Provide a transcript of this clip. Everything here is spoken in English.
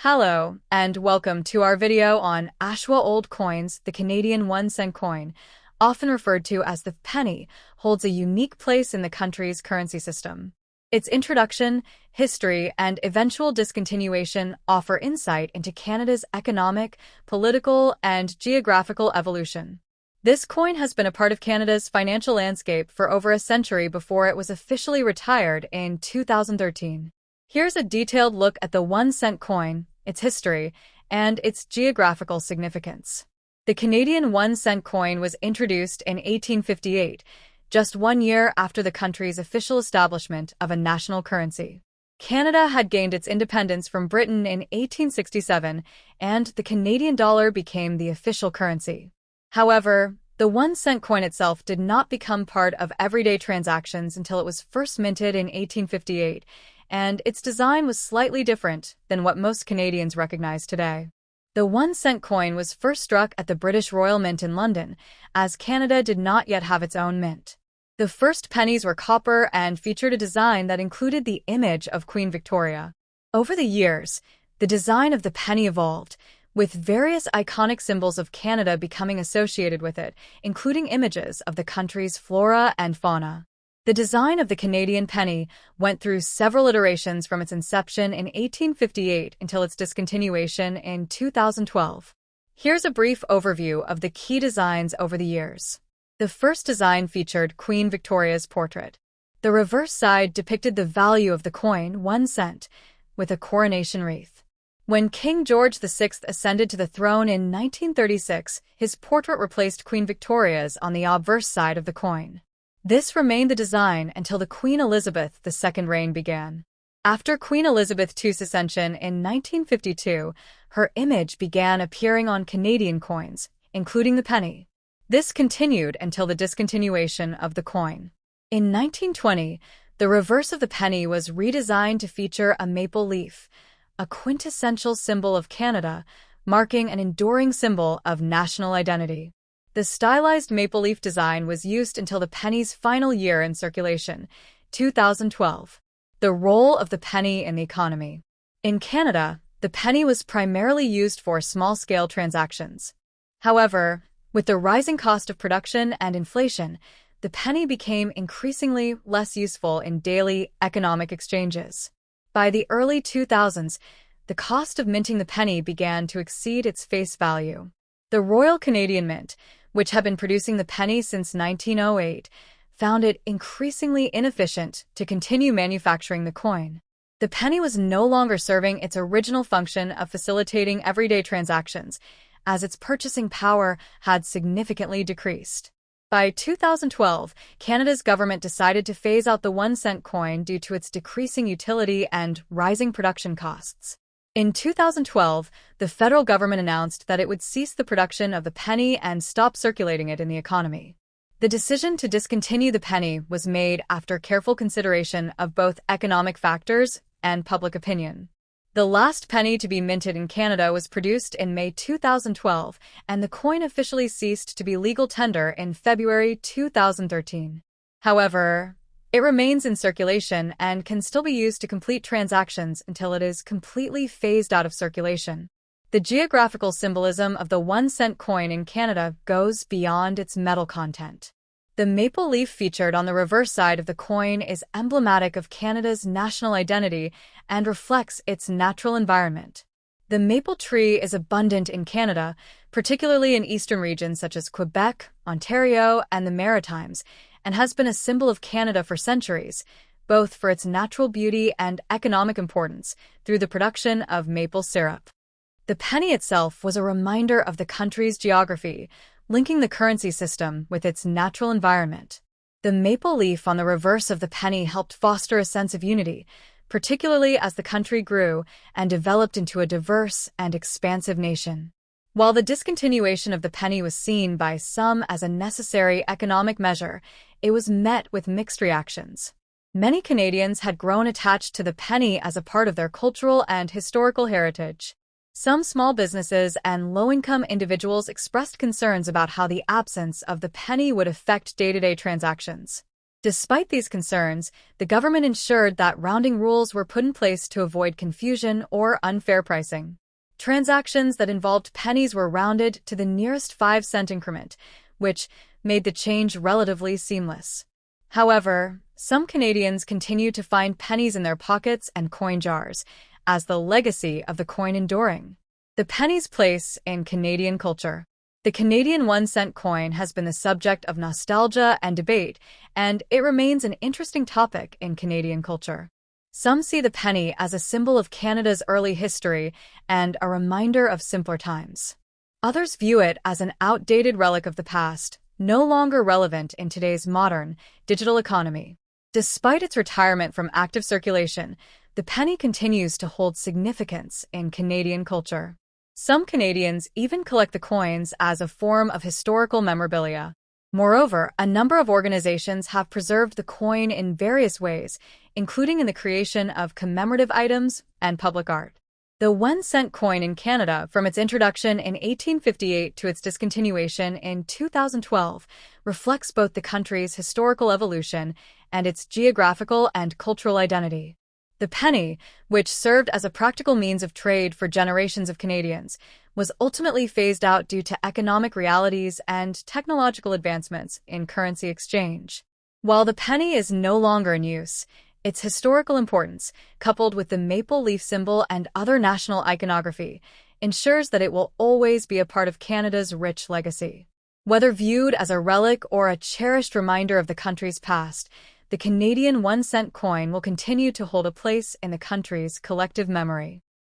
Hello, and welcome to our video on Oshawa Old Coins. The Canadian 1-cent coin, often referred to as the penny, holds a unique place in the country's currency system. Its introduction, history, and eventual discontinuation offer insight into Canada's economic, political, and geographical evolution. This coin has been a part of Canada's financial landscape for over a century before it was officially retired in 2013. Here's a detailed look at the 1-cent coin, its history, and its geographical significance. The Canadian 1-cent coin was introduced in 1858, just 1 year after the country's official establishment of a national currency. Canada had gained its independence from Britain in 1867, and the Canadian dollar became the official currency. However, the 1-cent coin itself did not become part of everyday transactions until it was first minted in 1858, and its design was slightly different than what most Canadians recognize today. The 1-cent coin was first struck at the British Royal Mint in London, as Canada did not yet have its own mint. The first pennies were copper and featured a design that included the image of Queen Victoria. Over the years, the design of the penny evolved, with various iconic symbols of Canada becoming associated with it, including images of the country's flora and fauna. The design of the Canadian penny went through several iterations from its inception in 1858 until its discontinuation in 2012. Here's a brief overview of the key designs over the years. The first design featured Queen Victoria's portrait. The reverse side depicted the value of the coin, 1 cent, with a coronation wreath. When King George VI ascended to the throne in 1936, his portrait replaced Queen Victoria's on the obverse side of the coin. This remained the design until the Queen Elizabeth II reign began. After Queen Elizabeth II's ascension in 1952, her image began appearing on Canadian coins, including the penny. This continued until the discontinuation of the coin. In 1920, the reverse of the penny was redesigned to feature a maple leaf, a quintessential symbol of Canada, marking an enduring symbol of national identity. The stylized maple leaf design was used until the penny's final year in circulation, 2012. The role of the penny in the economy. In Canada, the penny was primarily used for small-scale transactions. However, with the rising cost of production and inflation, the penny became increasingly less useful in daily economic exchanges. By the early 2000s, the cost of minting the penny began to exceed its face value. The Royal Canadian Mint, which had been producing the penny since 1908, found it increasingly inefficient to continue manufacturing the coin. The penny was no longer serving its original function of facilitating everyday transactions, as its purchasing power had significantly decreased. By 2012, Canada's government decided to phase out the 1-cent coin due to its decreasing utility and rising production costs. In 2012, the federal government announced that it would cease the production of the penny and stop circulating it in the economy. The decision to discontinue the penny was made after careful consideration of both economic factors and public opinion. The last penny to be minted in Canada was produced in May 2012, and the coin officially ceased to be legal tender in February 2013. However, it remains in circulation and can still be used to complete transactions until it is completely phased out of circulation. The geographical symbolism of the 1-cent coin in Canada goes beyond its metal content. The maple leaf featured on the reverse side of the coin is emblematic of Canada's national identity and reflects its natural environment. The maple tree is abundant in Canada, particularly in eastern regions such as Quebec, Ontario, and the Maritimes, and has been a symbol of Canada for centuries, both for its natural beauty and economic importance through the production of maple syrup. The penny itself was a reminder of the country's geography, linking the currency system with its natural environment. The maple leaf on the reverse of the penny helped foster a sense of unity, particularly as the country grew and developed into a diverse and expansive nation. While the discontinuation of the penny was seen by some as a necessary economic measure, it was met with mixed reactions. Many Canadians had grown attached to the penny as a part of their cultural and historical heritage. Some small businesses and low-income individuals expressed concerns about how the absence of the penny would affect day-to-day transactions. Despite these concerns, the government ensured that rounding rules were put in place to avoid confusion or unfair pricing. Transactions that involved pennies were rounded to the nearest 5-cent increment, which made the change relatively seamless. However, some Canadians continue to find pennies in their pockets and coin jars, as the legacy of the coin enduring. The penny's place in Canadian culture. The Canadian 1-cent coin has been the subject of nostalgia and debate, and it remains an interesting topic in Canadian culture. Some see the penny as a symbol of Canada's early history and a reminder of simpler times. Others view it as an outdated relic of the past, no longer relevant in today's modern, digital economy. Despite its retirement from active circulation, the penny continues to hold significance in Canadian culture. Some Canadians even collect the coins as a form of historical memorabilia. Moreover, a number of organizations have preserved the coin in various ways, including in the creation of commemorative items and public art. The 1-cent coin in Canada, from its introduction in 1858 to its discontinuation in 2012, reflects both the country's historical evolution and its geographical and cultural identity. The penny, which served as a practical means of trade for generations of Canadians, was ultimately phased out due to economic realities and technological advancements in currency exchange. While the penny is no longer in use, its historical importance, coupled with the maple leaf symbol and other national iconography, ensures that it will always be a part of Canada's rich legacy. Whether viewed as a relic or a cherished reminder of the country's past, the Canadian 1-cent coin will continue to hold a place in the country's collective memory.